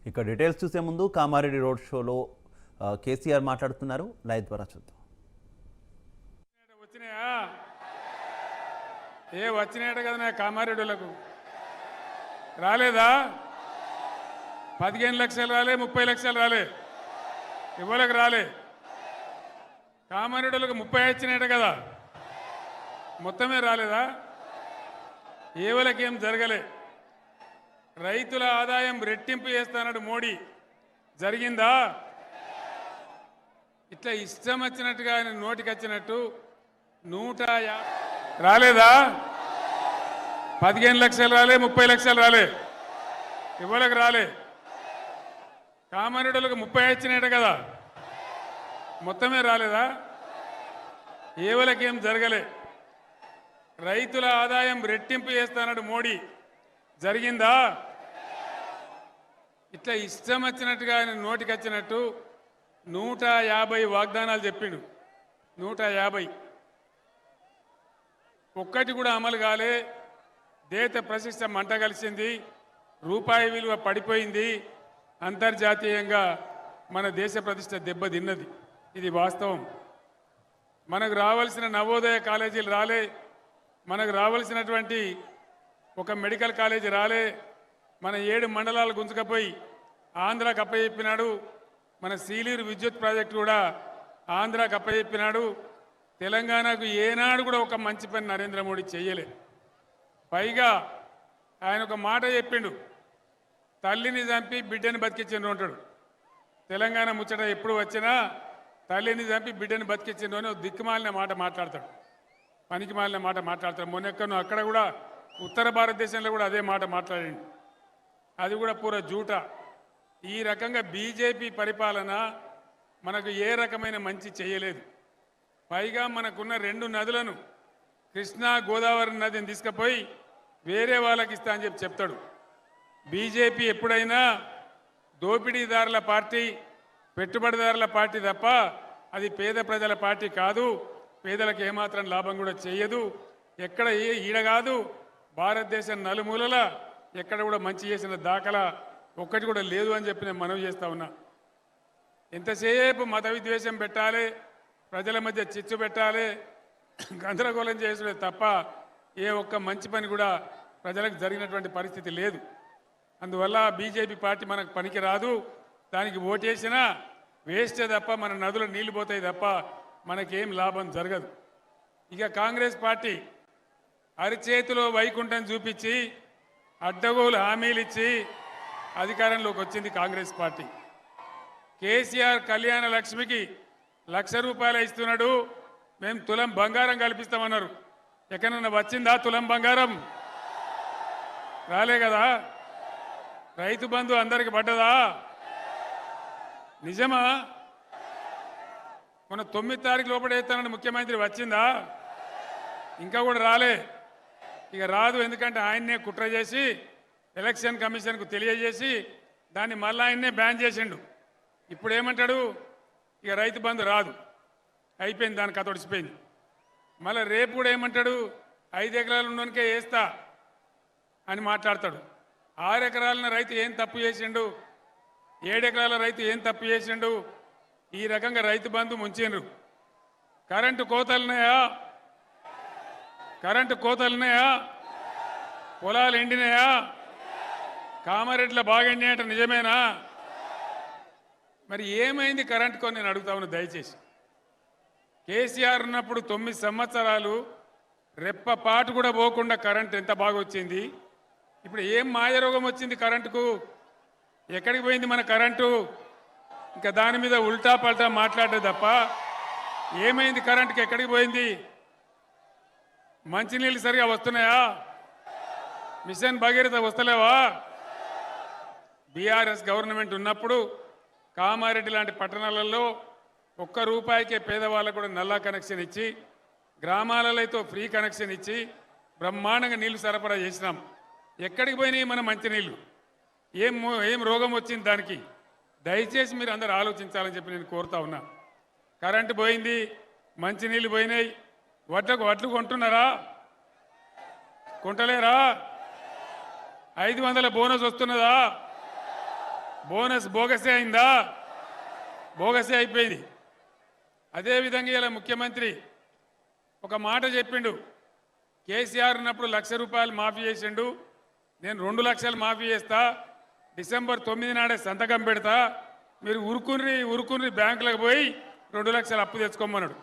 ఇక డీటెయిల్స్ చూసే ముందు కామారెడ్డి రోడ్ షోలో కేసీఆర్ మాట్లాడుతున్నారు. లైవ్ ద్వారా చూద్దాం. వచ్చినాయా? వచ్చినాయట కదా కామారెడ్డిలకు రాలేదా? 15 లక్షలు రాలే, 30 లక్షలు రాలే, ఇవ్వలకు రాలే. కామారెడ్డిలకు 30 వచ్చినాయట కదా, మొత్తమే రాలేదా? ఏవలకేం జరగలే. రైతుల ఆదాయం రెట్టింపు చేస్తానడు మోడీ, జరిగిందా? ఇట్లా ఇష్టం వచ్చినట్టుగా ఆయన నోటికి వచ్చినట్టు 150 రాలేదా? 15 లక్షలు రాలే, 30 లక్షలు రాలే, ఇవ్వలకు రాలే. కామారెడ్డిలకు 30 వచ్చినాయట కదా, మొత్తమే రాలేదా? ఏవలకేం జరగలే. రైతుల ఆదాయం రెట్టింపు చేస్తానడు మోడీ, జరిగిందా? ఇట్లా ఇష్టం వచ్చినట్టుగా ఆయన నోటికి వచ్చినట్టు 150 వాగ్దానాలు చెప్పిండు. 150 ఒక్కటి కూడా అమలు కాలే. దేశ ప్రతిష్ట మంట కలిసింది, రూపాయి విలువ పడిపోయింది, అంతర్జాతీయంగా మన దేశ ప్రతిష్ట దెబ్బతిన్నది. ఇది వాస్తవం. మనకు రావాల్సిన నవోదయ కాలేజీలు రాలే, మనకు రావాల్సినటువంటి ఒక మెడికల్ కాలేజీ రాలే. మన 7 మండలాలు గుంజుకపోయి ఆంధ్రాకి అప్పచెప్పినాడు. మన సీలీరు విద్యుత్ ప్రాజెక్టు కూడా ఆంధ్రాకి అప్పచెప్పినాడు. తెలంగాణకు ఏనాడు కూడా ఒక మంచి పని నరేంద్ర మోడీ చేయలే. పైగా ఆయన ఒక మాట చెప్పిండు, తల్లిని చంపి బిడ్డని బతికించిండు అంటాడు. తెలంగాణ ముచ్చట ఎప్పుడు వచ్చినా తల్లిని చంపి బిడ్డని బతికించిండు అని దిక్కుమాలిన మాట మాట్లాడతాడు, పనికి మాలిన మాట మాట్లాడతాడు. మొన్నెక్కను అక్కడ కూడా ఉత్తర భారతదేశంలో కూడా అదే మాట మాట్లాడిండు. అది కూడా పూర జూట. ఈ రకంగా బీజేపీ పరిపాలన మనకు ఏ రకమైన మంచి చేయలేదు. పైగా మనకున్న 2 నదులను, కృష్ణా గోదావరి నదిని తీసుకుపోయి వేరే వాళ్ళకి ఇస్తా అని చెప్తాడు. బీజేపీ ఎప్పుడైనా దోపిడీదారుల పార్టీ, పెట్టుబడిదారుల పార్టీ తప్ప అది పేద ప్రజల పార్టీ కాదు. పేదలకు ఏమాత్రం లాభం కూడా చేయదు. ఎక్కడ ఈడ కాదు, భారతదేశం నలుమూలల ఎక్కడ కూడా మంచి చేసిన దాఖలా ఒక్కటి కూడా లేదు అని చెప్పి నేను మనవి చేస్తా ఉన్నా. ఎంతసేపు మత విద్వేషం పెట్టాలి, ప్రజల మధ్య చిచ్చు పెట్టాలి, గందరగోళం చేసుడే తప్ప ఏ ఒక్క మంచి పని కూడా ప్రజలకు జరిగినటువంటి పరిస్థితి లేదు. అందువల్ల బీజేపీ పార్టీ మనకు పనికి రాదు. దానికి ఓటేసినా వేస్టే తప్ప మన నదులు నీళ్లు పోతాయి తప్ప మనకేం లాభం జరగదు. ఇక కాంగ్రెస్ పార్టీ అరిచేతిలో వైకుంఠం చూపించి అడ్డగోలు హామీలు ఇచ్చి అధికారంలోకి వచ్చింది కాంగ్రెస్ పార్టీ. కేసీఆర్ కళ్యాణ లక్ష్మికి ₹1,00,000 ఇస్తున్నాడు, మేము తులం బంగారం కల్పిస్తామన్నారు. ఎక్కడన్నా వచ్చిందా తులం బంగారం? రాలే కదా. రైతు బంధు అందరికి పడ్డదా? నిజమా? మొన్న 9 తారీఖు లోపల వేస్తానని ముఖ్యమంత్రి వచ్చిందా? ఇంకా కూడా రాలే. ఇక రాదు, ఎందుకంటే ఆయన్నే కుట్ర చేసి ఎలక్షన్ కమిషన్కు తెలియజేసి దాన్ని మళ్ళీ ఆయన్నే బ్యాన్ చేసిండు. ఇప్పుడు ఏమంటాడు, ఇక రైతు బంధు రాదు, అయిపోయింది, దాని కథ ఒడిచిపోయింది. మళ్ళీ రేపు కూడా ఏమంటాడు, 5 ఎకరాలు ఉన్నోనికే వేస్తా అని మాట్లాడతాడు. 6 ఎకరాల రైతు ఏం తప్పు చేసిండు, 7 ఎకరాల రైతు ఏం తప్పు చేసిండు? ఈ రకంగా రైతు బంధు ముంచిండ్రు. కరెంటు కోతలున్నాయా? కరెంటు కోతలున్నాయా? పొలాలు ఎండినాయా? కామారెడ్డిలో బాగా ఎండినాయట, నిజమేనా? మరి ఏమైంది కరెంటుకో నేను అడుగుతా ఉన్నా దయచేసి. కేసీఆర్ ఉన్నప్పుడు 9 సంవత్సరాలు రెప్పపాటు కూడా పోకుండా కరెంట్ ఎంత బాగా వచ్చింది. ఇప్పుడు ఏం మాయరోగం వచ్చింది కరెంటుకు? ఎక్కడికి పోయింది మన కరెంటు? ఇంకా దాని మీద ఉల్టా పల్టా మాట్లాడే తప్ప ఏమైంది కరెంటుకి? ఎక్కడికి పోయింది? మంచినీళ్ళు సరిగా వస్తున్నాయా? మిషన్ భగీరథ వస్తలేవా? బీఆర్ఎస్ గవర్నమెంట్ ఉన్నప్పుడు కామారెడ్డి లాంటి పట్టణాలలో ₹1 పేదవాళ్ళకు కూడా నల్లా కనెక్షన్ ఇచ్చి, గ్రామాలలో అయితే ఫ్రీ కనెక్షన్ ఇచ్చి బ్రహ్మాండంగా నీళ్లు సరఫరా చేసినాం. ఎక్కడికి పోయినాయి మన మంచినీళ్ళు? ఏం రోగం వచ్చింది దానికి? దయచేసి మీరు అందరూ ఆలోచించాలని చెప్పి నేను కోరుతా ఉన్నా. కరెంటు పోయింది, మంచినీళ్ళు పోయినాయి, వడ్లు కొంటున్నారా? కొంటలేరా? 500 బోనస్ వస్తున్నదా? బోనస్ బోగసే అయిందా? బోగసే అయిపోయింది. అదేవిధంగా ఇలా ముఖ్యమంత్రి ఒక మాట చెప్పిండు, కేసీఆర్ ఉన్నప్పుడు 1,00,000 రూపాయలు మాఫీ చేసిండు, నేను 2 లక్షలు మాఫీ చేస్తా, డిసెంబర్ 9 నాడే సంతకం పెడతా, మీరు ఉరుకుని బ్యాంకులకు పోయి 2 లక్షలు అప్పు తెచ్చుకోమన్నాడు.